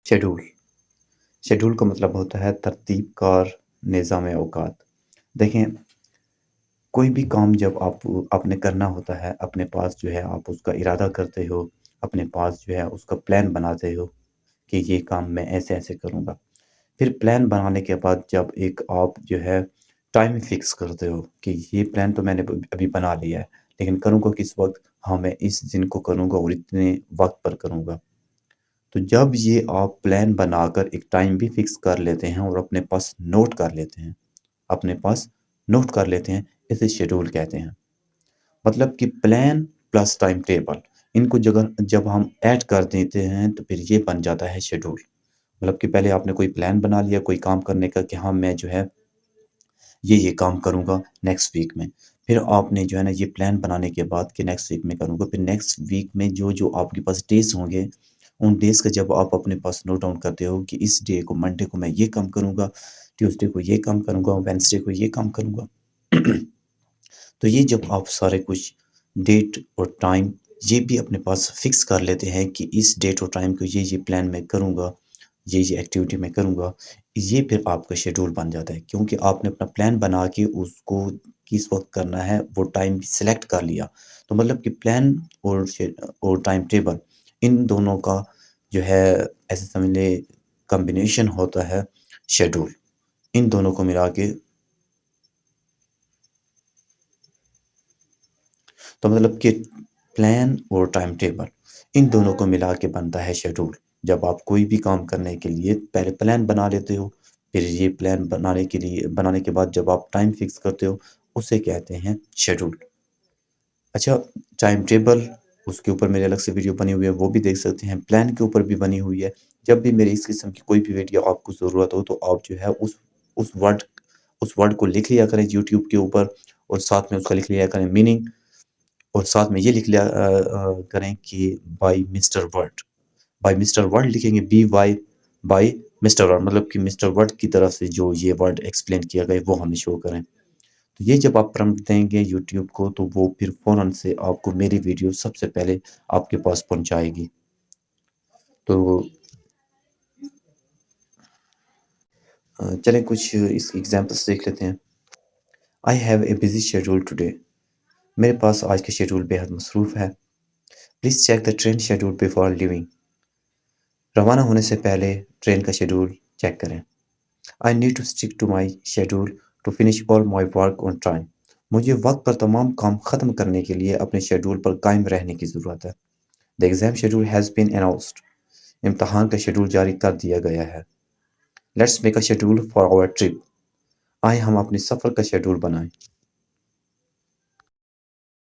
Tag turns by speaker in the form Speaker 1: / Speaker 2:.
Speaker 1: Schedule schedule کا مطلب ہوتا ہے ترتیب کار نظام اوقات۔ دیکھیں، کوئی بھی کام جب آپ نے کرنا ہوتا ہے، اپنے پاس جو ہے آپ اس کا ارادہ کرتے ہو، اپنے پاس جو ہے اس کا پلان بناتے ہو کہ یہ کام میں ایسے ایسے کروں گا۔ پھر پلان بنانے کے بعد جب ایک آپ جو ہے ٹائم فکس کرتے ہو کہ یہ پلان تو میں نے ابھی بنا لیا ہے، لیکن کروں گا کس وقت؟ ہاں، میں اس دن کو کروں گا اور اتنے وقت پر کروں گا۔ تو جب یہ آپ پلان بنا کر ایک ٹائم بھی فکس کر لیتے ہیں اور اپنے پاس نوٹ کر لیتے ہیں، اپنے پاس نوٹ کر لیتے ہیں، اسے شیڈول کہتے ہیں۔ مطلب کہ پلان پلس ٹائم ٹیبل، ان کو جب ہم ایڈ کر دیتے ہیں تو پھر یہ بن جاتا ہے شیڈول۔ مطلب کہ پہلے آپ نے کوئی پلان بنا لیا کوئی کام کرنے کا کہ ہاں میں جو ہے یہ کام کروں گا نیکسٹ ویک میں۔ پھر آپ نے جو ہے نا یہ پلان بنانے کے بعد کہ نیکسٹ ویک میں کروں گا، پھر نیکسٹ ویک میں جو آپ کے پاس ڈیز ہوں گے، ان ڈیز کا جب آپ اپنے پاس نوٹ ڈاؤن کرتے ہو کہ اس ڈے کو منڈے کو میں یہ کام کروں گا، ٹیوزڈے کو یہ کام کروں گا، وینسڈے کو یہ کام کروں گا۔ تو یہ جب آپ سارے کچھ ڈیٹ اور ٹائم یہ بھی اپنے پاس فکس کر لیتے ہیں کہ اس ڈیٹ اور ٹائم کو یہ پلان میں کروں گا، یہ ایکٹیویٹی میں کروں گا، یہ پھر آپ کا شیڈول بن جاتا ہے، کیونکہ آپ نے اپنا پلان بنا کے اس کو کس وقت کرنا ہے وہ ٹائم بھی سلیکٹ کر لیا۔ تو مطلب کہ پلان اور ٹائم ٹیبل، ان دونوں کا جو ہے ایسے سمجھ لے کمبینیشن ہوتا ہے شیڈول۔ ان دونوں کو ملا کے تو مطلب کہ پلان اور ٹائم ٹیبل ان دونوں کو ملا کے بنتا ہے شیڈول۔ جب آپ کوئی بھی کام کرنے کے لیے پہلے پلان بنا لیتے ہو، پھر یہ پلان بنانے کے بعد جب آپ ٹائم فکس کرتے ہو، اسے کہتے ہیں شیڈول۔ اچھا، ٹائم ٹیبل اس کے اوپر میرے الگ سے ویڈیو بنی ہوئی ہے، وہ بھی دیکھ سکتے ہیں۔ پلان کے اوپر بھی بنی ہوئی ہے۔ جب بھی میری اس قسم کی کوئی بھی ویڈیو آپ کو ضرورت ہو تو آپ جو ہے اس ورڈ کو لکھ لیا کریں یوٹیوب کے اوپر، اور ساتھ میں اس کا لکھ لیا کریں میننگ، اور ساتھ میں یہ لکھ لیا کریں کہ by mister word. By mister word لکھیں گے، بائی مسٹر ورڈ، مطلب کہ مسٹر ورڈ کی طرف سے جو یہ ورڈ ایکسپلین کیا گیا وہ ہمیں شو کریں۔ تو یہ جب آپ پرمپٹ دیں گے یوٹیوب کو تو وہ پھر فوراً سے آپ کو میری ویڈیو سب سے پہلے آپ کے پاس پہنچائے گی۔ تو چلیں کچھ اس ایگزامپلس دیکھ لیتے ہیں۔ I have a busy schedule today, میرے پاس آج کا شیڈول بے حد مصروف ہے۔ Please check the train schedule before leaving, روانہ ہونے سے پہلے ٹرین کا شیڈول چیک کریں۔ I need to stick to my schedule to finish all my work on time, مجھے وقت پر تمام کام ختم کرنے کے لیے اپنے شیڈول پر قائم رہنے کی ضرورت ہے۔ The exam schedule has been announced, امتحان کا شیڈول جاری کر دیا گیا ہے۔ Let's make a schedule for our trip, آئے ہم اپنے سفر کا شیڈول بنائیں۔